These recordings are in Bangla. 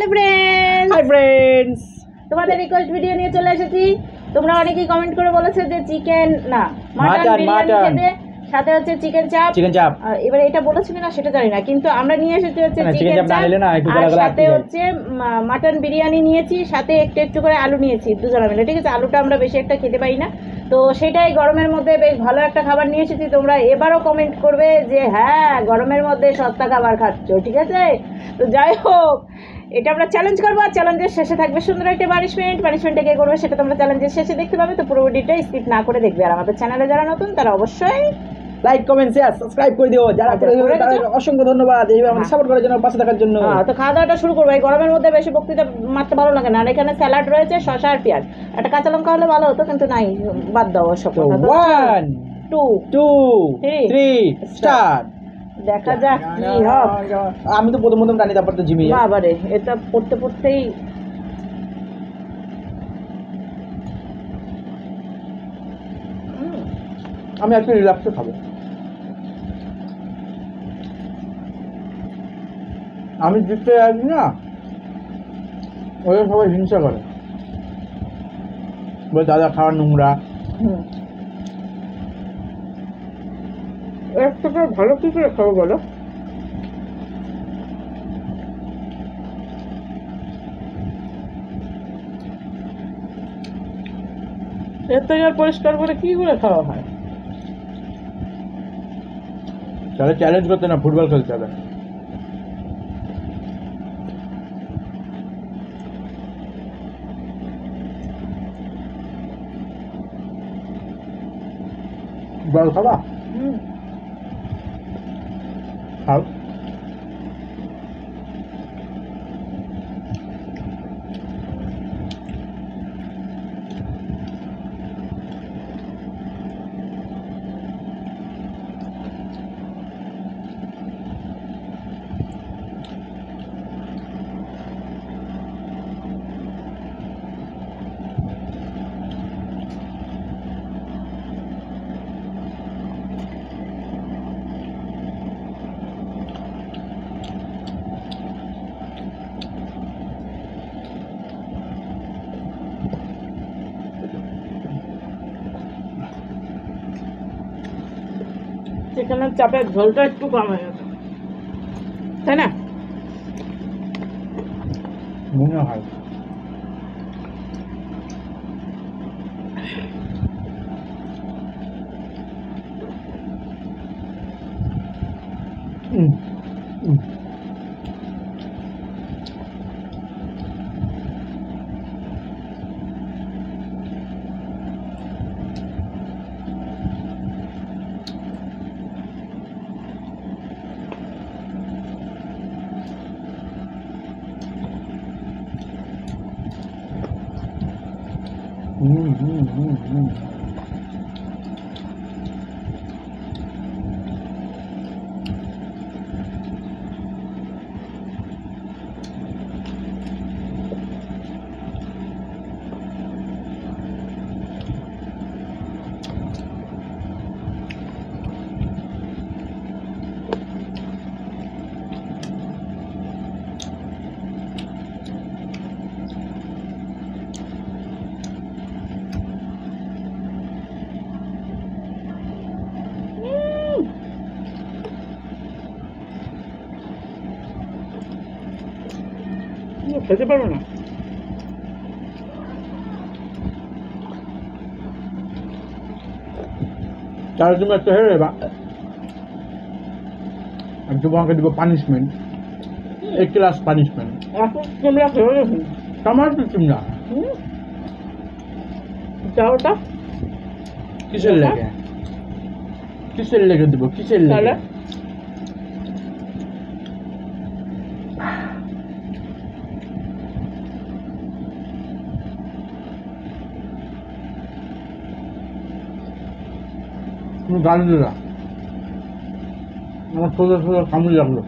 হাই ফ্রেন্ডস, তোমাদের রিকোয়েস্ট ভিডিও নিয়ে চলে এসেছি। তোমরা অনেকেই কমেন্ট করে বলেছে যে চিকেন না মাটন বিরিয়ানি খেতে, সাথে হচ্ছে চিকেন চাপ। এবারে এটা বলেছি কিনা সেটা জানি না, কিন্তু আমরা নিয়ে এসেছি হচ্ছে চিকেন চাপ আর সাথে হচ্ছে মাটন বিরিয়ানি নিয়েছি, সাথে একটু একটু করে আলু নিয়েছি দুজনে মিলে। ঠিক আছে, আলুটা আমরা বেশি একটা খেতে পাই না, তো সেটাই গরমের মধ্যে বেশ ভালো একটা খাবার নিয়ে এসেছি। তোমরা এবারও কমেন্ট করবে যে হ্যাঁ গরমের মধ্যে সস্তা খাবার খাচ্ছ, ঠিক আছে? তো যাই হোক, এটা আমরা চ্যালেঞ্জ করবো, আর চ্যালেঞ্জের শেষে থাকবে সুন্দর একটা পানিশমেন্টটা কে করবে সেটা তোমরা চ্যালেঞ্জের শেষে দেখতে পাবে। তো পুরো ভিডিওটা স্কিপ না করে দেখবে, আর আমাদের চ্যানেলে যারা নতুন তারা অবশ্যই লাইক কমেন্ট শেয়ার সাবস্ক্রাইব করে দিও। যারা করে তাদের অসংখ্য ধন্যবাদ এইভাবে আমাদের সাপোর্ট করার জন্য, পাশে থাকার জন্য। তো খাওয়া দাওয়াটা শুরু করবো। এই গরমের মধ্যে বেশি বক্তৃতা মারতে ভালো লাগে না, আর এখানে স্যালাড রয়েছে, শসা আর পেঁয়াজ, একটা কাঁচা লঙ্কা হলে ভালো হতো, কিন্তু নাই, বাদ দাও সব কথা। 1 2 3 স্টার্ট। দেখা যাক কি হবে। আমি তো প্রথম টানি, তারপর তো জিমি বাবারে, এটা পড়তে পড়তেই আমি আজকে রিল্যাক্সে খাবো। আমি জিততে আসি না, ওরা সবাই হিংসা করে, বলে দাদা খাওয়ার নোংরা। এর থেকে ভালো কি করে খাবো বলো? এর থেকে আর পরিষ্কার করে কি করে খাওয়া হয়? তাহলে চ্যালেঞ্জ করতে না, ফুটবল খেলতে হবে। বল খাবা? খাও। চিকেনের চাপের ঝোলটা একটু কম হয়ে গেছে, তাই না? মনে হয় খেতে পারবো না। তাহলে তুমি একটা হেরে যাবা, আমি তোমাকে দিব পানিশমেন্ট, 1 ক্লাস পানিশমেন্ট। এখন তোমরা খেয়ে গেছো আমার তো চিমনা চাওটা কিসের লেগে, কিসের লেগে দেবো, কিসের লেগে? তুমি গালি দিলা, আমার সোজা সোজা কামড়ি লাগলো।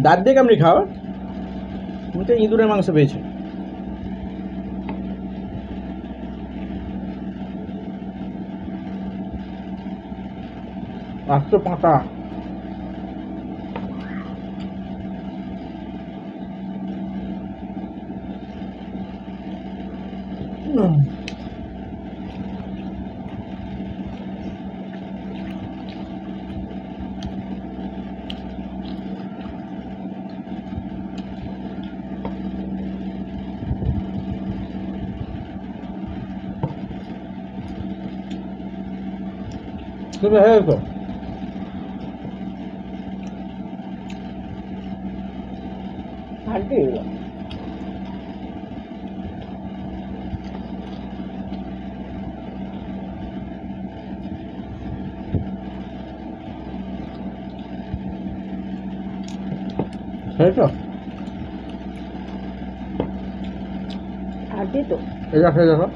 দাঁত দিয়ে কামড়ি খাও, তুমি তো ইঁদুরের মাংস পেয়েছো। আস্ত পাতা। তুমি হয়ে গেছো। হাড্ডি হয়েছো? হাড্ডি তো এটা খেয়ে দেখো।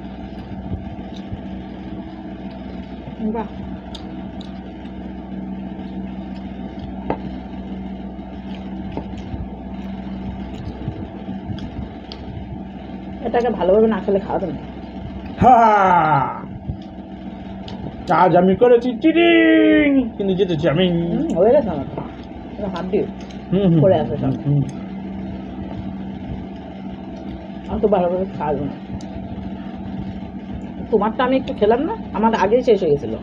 বাহ, এটাকে ভালোভাবে না খেলে খাওয়া দেবে না। আজ আমি করেছি চিটিং, কিন্তু জিতেছি আমি। হয়ে গেছে আমার তো। এটা হাড্ডি পড়ে আছে সব। আমি তো ভালোভাবে খাওয়াবো না। তোমারটা আমি একটু খেলাম না, আমার আগেই শেষ হয়ে গেছিল।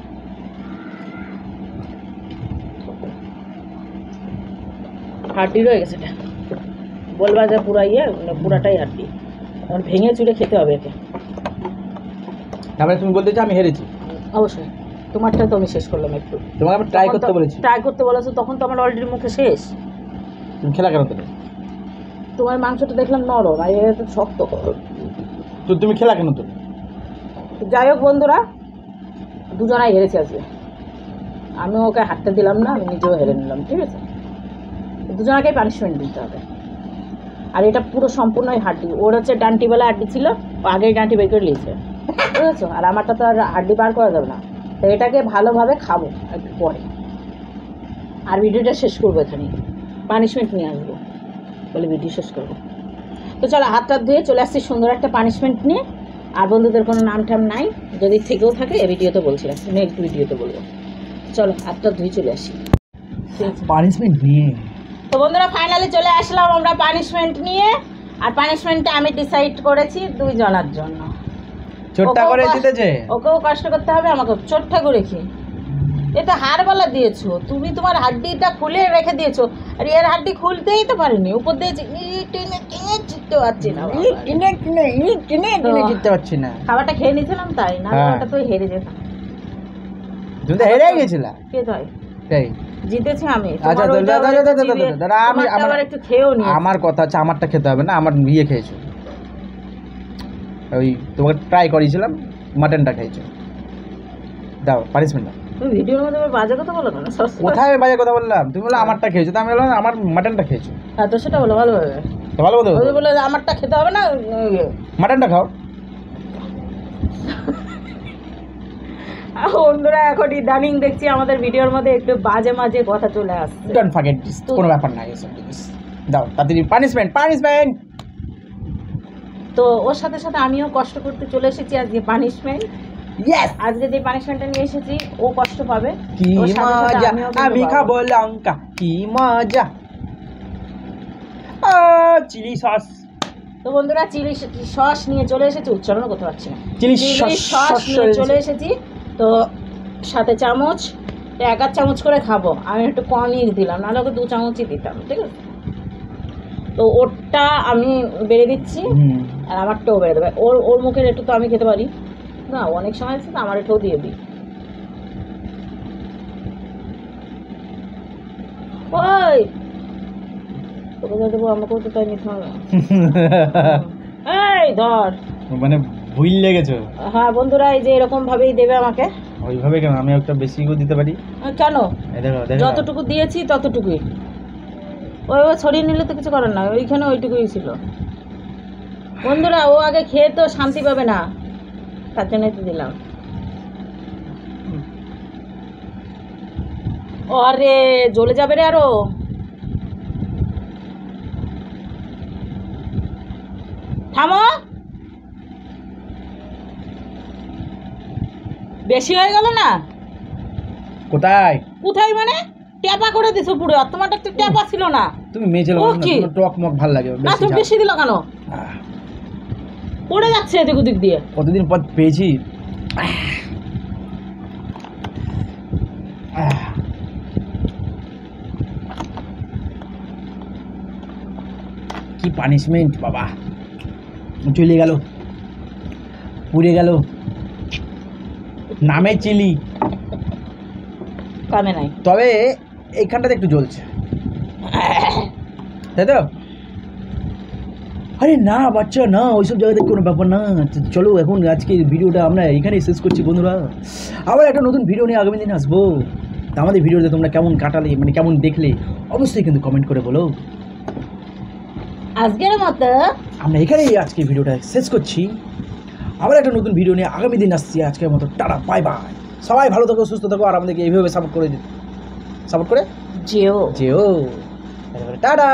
হাড্ডি রয়ে গেছে এটা, বলবা যে পুরা পুরাটাই হাড্ডি। আমার ভেঙে চুড়ে খেতে হবে একে। তারপরে তুমি বলতে চাও আমি হেরেছি? অবশ্যই, তোমারটা তো আমি শেষ করলাম একটু। তোমাকে আমি ট্রাই করতে বলেছি। ট্রাই করতে বলেছো, তখন তো আমার অলরেডি মুখে শেষ। তুমি খেলা কেন তাহলে? তোমার মাংসটা দেখলাম নরম, আর এটা তো শক্ত। তো তুমি খেলা কেন তো? যাই হোক বন্ধুরা, দুজনাই হেরেছে আজকে। আমি ওকে হাঁটতে দিলাম না, আমি নিজেও হেরে নিলাম। ঠিক আছে, দুজনাকেই পানিশমেন্ট দিতে হবে। আর এটা পুরো সম্পূর্ণই হাড্ডি। ওর হচ্ছে ডান্টিবেলা হাড্ডি ছিল, ও আগেই ডান্টি বের করে নিয়েছে, বুঝেছো? আর আমারটা তো আর হাড্ডি বার করা যাবে না। তো এটাকে ভালোভাবে খাবো একটু পরে, আর ভিডিওটা শেষ করবো এখানে, পানিশমেন্ট নিয়ে আসবো বলে ভিডিও শেষ করবো। তো চলো, হাতটা ধুয়ে চলে আসছি সুন্দর একটা পানিশমেন্ট নিয়ে। আর বন্ধুদের কোনো নাম টাম নাই, যদি থেকেও থাকে এই ভিডিওতে বলছিলাম, নেক্সট ভিডিওতে বলবো। চলো হাতটা ধুয়ে চলে আসি পানিশমেন্ট নিয়ে। তো বন্ধুরা, ফাইনালি চলে আসলাম আমরা পানিশমেন্ট নিয়ে। আর পানিশমেন্টটা আমি ডিসাইড করেছি 2 জনের জন্য। ছোট্টা করে জিতেছে। ওকেও কষ্ট করতে হবে, আমাকেও। ছোট্টা করে কি, এটা হাড়বালা দিয়েছো তুমি, তোমার হাড্ডিটা খুলে রেখে দিয়েছো, আর এর হাড্ডি খুলতেই তো পারিনি। উপর দিয়ে টেনে টেনে জিততে পারছি না, জিততে পারছি না। খাবারটা খেয়ে নিয়েছিলাম তাই না, ওটা তো হেরে যেতাম। তুমি তো হেরে গেছিলা। কে তাই? তাই জিতেছি আমি। আচ্ছা দাদা, আমি আমার একটু খেয়েও নি। আমার কথা হচ্ছে আমারটা খেতে হবে না, আমার বিয়ে খেয়েছো। ওই তোমাকে ট্রাই করিয়েছিলাম, মাটনটা খেয়েছো। দাও পানিশমেন্ট দাও। তুমি ভিডিওর মধ্যে বাজে কথা বলো কেন? কোথায় বাজে কথা বললাম? তুমি বললে আমারটা খেয়েছো, তো আমি বললাম আমার মাটনটা খেয়েছো। হ্যাঁ, তো সেটা বলো ভালোভাবে। তো ভালো কথা বলে আমারটা খেতে হবে না, মাটনটা খাও। বন্ধুরা, এখন ইদানিং দেখছি আমাদের ভিডিওর মধ্যে একটু বাজে মাঝে কথা চলে আসছে। ডোন্ট ফরগেট দিস, কোনো ব্যাপার না এসব জিনিস। দাও তাড়াতাড়ি পানিশমেন্ট। তো ওর সাথে সাথে আমিও কষ্ট করতে চলে এসেছি আজকে পানিশমেন্ট। ইয়েস, আজকে যে পানিশমেন্টটা নিয়ে এসেছি ও কষ্ট পাবে। কি মজা, আমি খাবো লঙ্কা, কি মজা। Chilli sauce. তো বন্ধুরা, চিলি সস নিয়ে চলে এসেছি, উচ্চারণও করতে পারছি না। চিলি সস নিয়ে চলে এসেছি। তো সাথে চামচ, 1 চামচ করে খাবো। আমি একটু কমই দিলাম, নাহলে ওকে 2 চামচই দিতাম। ঠিক আছে, তো ওরটা আমি বেড়ে দিচ্ছি, আর আমারটাও বেড়ে দেবে। ওর মুখের একটু তো আমি খেতে পারি না, অনেক সময় আছে তো আমার এটাও দিয়ে দিই। ওই তোকে যা দেবো আমাকেও তো তাই নিতে হবে। এই ধর, মানে ভুল লেগেছো। হ্যাঁ বন্ধুরা, এই যে এরকম ভাবেই দেবে আমাকে। ওইভাবে কেন? আমি একটা বেশি করে দিতে পারি। কেন? দেখো দেখো, যতটুকু দিয়েছি ততটুকুই। ওই ছড়িয়ে নিলে তো কিছু করার না, ওইখানে ওইটুকুই ছিল। বন্ধুরা, ও আগে খেয়ে তো শান্তি পাবে না, তার জন্যই তো দিলাম। আরে জ্বলে যাবে রে আরো। থামো, বেশি হয়ে গেল না? কোথায় কোথায় মানে ট্যাপা করে দিছো পুরো, তোমারটা তো ট্যাপা ছিল না। তুমি মেয়ে ছেলে ও মানুষ না, কি? তোমার টক মক ভালো লাগে না বেশি তুমি ঝাল। বেশি দিল কেন? আহ, পড়ে যাচ্ছে এদিক ওদিক দিয়ে। কতদিন পর পেয়েছি। আহ, কি পানিশমেন্ট বাবা, চলে গেল, পুড়ে গেল, নামে চিলি। কামে নাই। তবে এইখানটাতে একটু জ্বলছে, তাই তো? আরে না বাচ্চা না, ওইসব জায়গাতে কোনো ব্যাপার না। চলো এখন আজকে ভিডিওটা আমরা এখানেই শেষ করছি বন্ধুরা। আবার একটা নতুন ভিডিও নিয়ে আগামী দিন আসবো। তা আমাদের ভিডিওতে তোমরা কেমন কাটালে, মানে কেমন দেখলে, অবশ্যই কিন্তু কমেন্ট করে বলো। আজকের মতো আমরা এখানেই আজকে ভিডিওটা শেষ করছি। আবার একটা নতুন ভিডিও নিয়ে আগামী দিন আসছি। আজকের মতো টাটা, বাই বাই। সবাই ভালো থাকো, সুস্থ থাকো, আর আমাদেরকে এইভাবে সাপোর্ট করে যেও। যেও। টাটা।